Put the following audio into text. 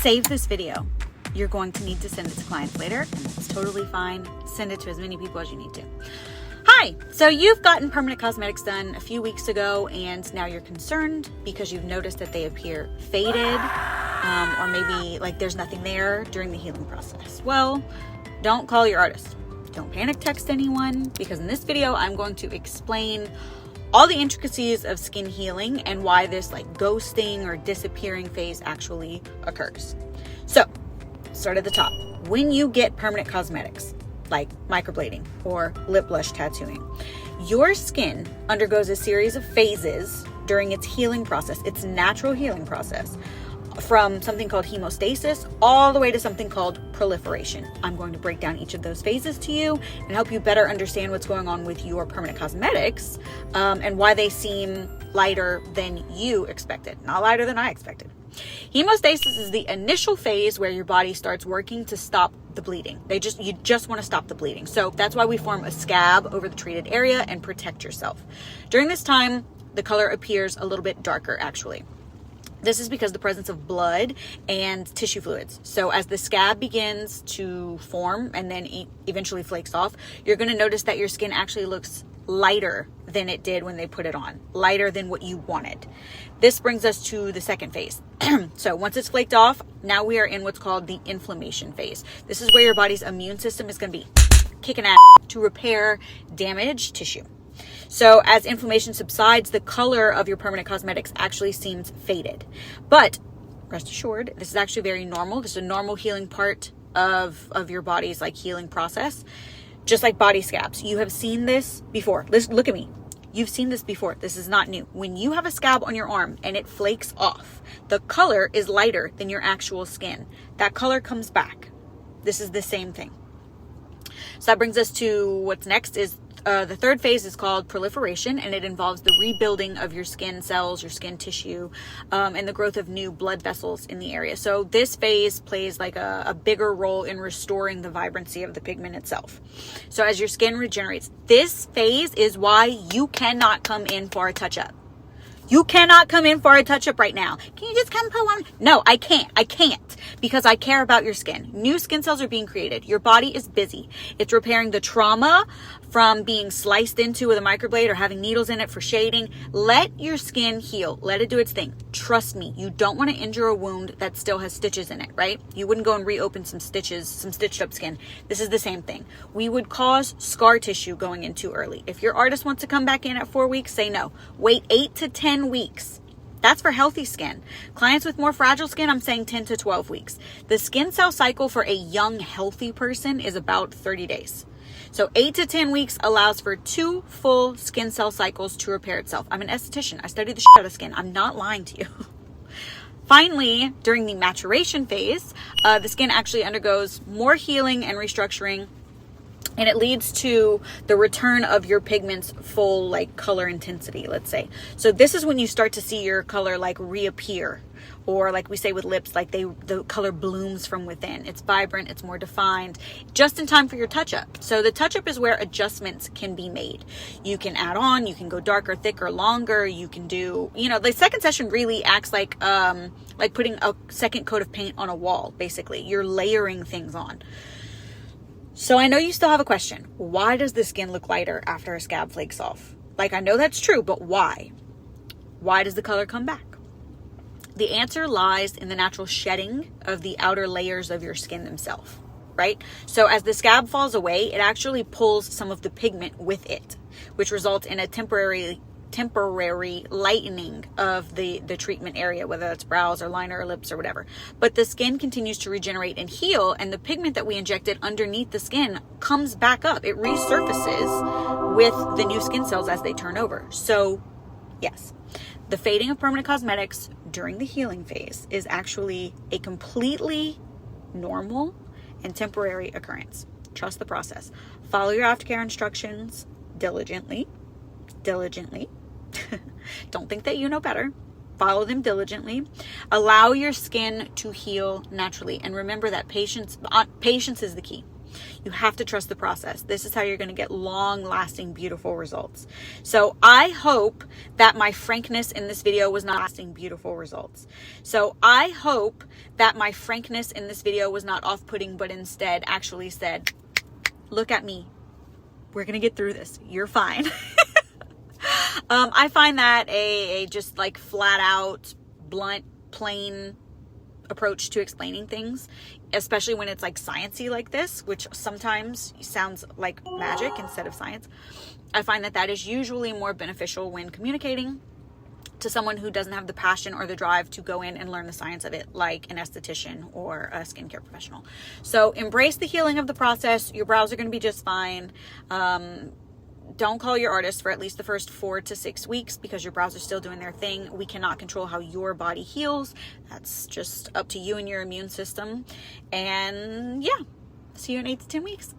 save this video. You're going to need to send it to clients later, and that's totally fine. Send it to as many people as you need to. Hi, so you've gotten permanent cosmetics done a few weeks ago, and now you're concerned because you've noticed that they appear faded, or maybe like there's nothing there during the healing process. Well, don't call your artist. Don't panic text anyone, because in this video, I'm going to explain all the intricacies of skin healing and why this like ghosting or disappearing phase actually occurs. So, start at the top. When you get permanent cosmetics, like microblading or lip blush tattooing, your skin undergoes a series of phases during its healing process, its natural healing process, from something called hemostasis all the way to something called proliferation. I'm going to break down each of those phases to you and help you better understand what's going on with your permanent cosmetics, and why they seem lighter than you expected, not lighter than I expected. Hemostasis is the initial phase where your body starts working to stop the bleeding. You just want to stop the bleeding. So that's why we form a scab over the treated area and protect yourself. During this time, the color appears a little bit darker actually. This is because the presence of blood and tissue fluids. So as the scab begins to form and then eventually flakes off, you're going to notice that your skin actually looks lighter than it did when they put it on, lighter than what you wanted. This brings us to the second phase. So once it's flaked off, now we are in what's called the inflammation phase. This is where your body's immune system is going to be kicking ass to repair damaged tissue. So as inflammation subsides, the color of your permanent cosmetics actually seems faded. But rest assured, this is actually very normal. This is a normal healing part of your body's like healing process. Just like body scabs. You have seen this before. Look at me. You've seen this before. This is not new. When you have a scab on your arm and it flakes off, the color is lighter than your actual skin. That color comes back. This is the same thing. So that brings us to what's next is the third phase is called proliferation, and it involves the rebuilding of your skin cells, your skin tissue, and the growth of new blood vessels in the area. So this phase plays like a bigger role in restoring the vibrancy of the pigment itself. So as your skin regenerates, this phase is why you cannot come in for a touch-up. You cannot come in for a touch-up right now. Can you just come put one? No, I can't. I can't, because I care about your skin. New skin cells are being created. Your body is busy. It's repairing the trauma from being sliced into with a microblade or having needles in it for shading. Let your skin heal. Let it do its thing. Trust me, you don't want to injure a wound that still has stitches in it, right? You wouldn't go and reopen some stitches, some stitched up skin. This is the same thing. We would cause scar tissue going in too early. If your artist wants to come back in at 4 weeks, say no. Wait 8 to 10 weeks. That's for healthy skin. Clients with more fragile skin, I'm saying 10 to 12 weeks. The skin cell cycle for a young, healthy person is about 30 days. So 8 to 10 weeks allows for 2 full skin cell cycles to repair itself. I'm an esthetician. I study the shit out of skin. I'm not lying to you. Finally, during the maturation phase, the skin actually undergoes more healing and restructuring, and it leads to the return of your pigment's full like color intensity, let's say. So this is when you start to see your color like reappear, or like we say with lips, like the color blooms from within. It's vibrant, it's more defined, just in time for your touch-up. So the touch-up is where adjustments can be made. You can add on, you can go darker, thicker, longer. You can do, the second session really acts like putting a second coat of paint on a wall, basically. You're layering things on. So I know you still have a question. Why does the skin look lighter after a scab flakes off? Like, I know that's true, but why? Why does the color come back? The answer lies in the natural shedding of the outer layers of your skin themselves, right? So as the scab falls away, it actually pulls some of the pigment with it, which results in a temporary lightening of the treatment area, whether that's brows or liner or lips or whatever. But the skin continues to regenerate and heal, and the pigment that we injected underneath the skin comes back up. It resurfaces with the new skin cells as they turn over. So yes, the fading of permanent cosmetics during the healing phase is actually a completely normal and temporary occurrence. Trust the process. Follow your aftercare instructions diligently. Don't think that you know better. Follow them diligently. Allow your skin to heal naturally. And remember that patience is the key. You have to trust the process. This is how you're going to get long-lasting, beautiful results. So I hope that my frankness in this video was not lasting beautiful results. So I hope that my frankness in this video was not off-putting, but instead actually said, look at me. We're going to get through this. You're fine. I find that a just like flat out, blunt, plain approach to explaining things, especially when it's like sciencey like this, which sometimes sounds like magic instead of science. I find that is usually more beneficial when communicating to someone who doesn't have the passion or the drive to go in and learn the science of it, like an esthetician or a skincare professional. So embrace the healing of the process. Your brows are going to be just fine. Don't call your artist for at least the first 4 to 6 weeks because your brows are still doing their thing. We cannot control how your body heals. That's just up to you and your immune system. And yeah, see you in 8 to 10 weeks.